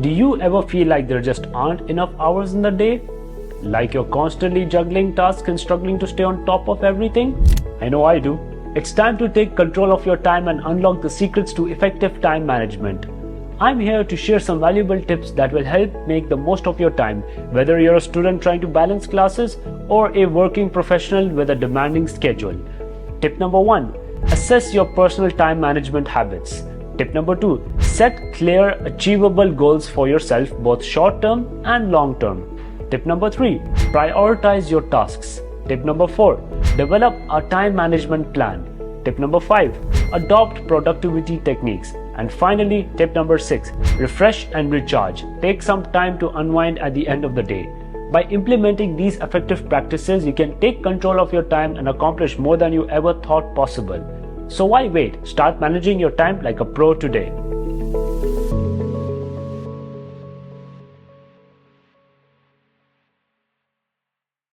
Do you ever feel like there just aren't enough hours in the day? Like you're constantly juggling tasks and struggling to stay on top of everything? I know I do. It's time to take control of your time and unlock the secrets to effective time management. I'm here to share some valuable tips that will help make the most of your time, whether you're a student trying to balance classes or a working professional with a demanding schedule. Tip number 1. Assess your personal time management habits. Tip number 2. Set clear, achievable goals for yourself, both short-term and long-term. Tip number 3. Prioritize your tasks. Tip number 4. Develop a time management plan. Tip number 5. Adopt productivity techniques. And finally, tip number 6. Refresh and recharge. Take some time to unwind at the end of the day. By implementing these effective practices, you can take control of your time and accomplish more than you ever thought possible. So why wait? Start managing your time like a pro today.